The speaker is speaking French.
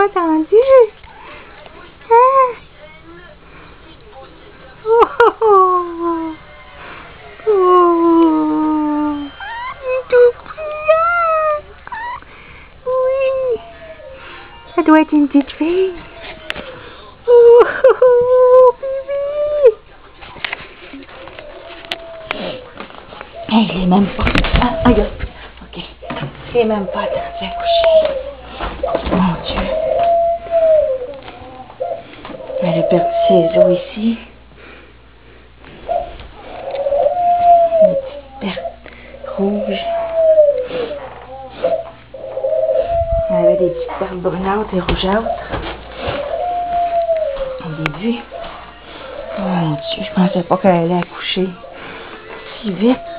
pas entendu. Ah. Oh, oh, oh. Oh. Il est tout brillant. Oui. Ça doit être une petite fille. Oh, oh, oh, bébé. Il est même pas... Ah, regarde. Ok. Il est même pas attendu à coucher. Mon Dieu. Elle a perdu ses os ici. Une petite perte rouge. Elle avait des petites pertes brunâtres et rougeâtres. Au début. Oh mon Dieu, je pensais pas qu'elle allait accoucher si vite.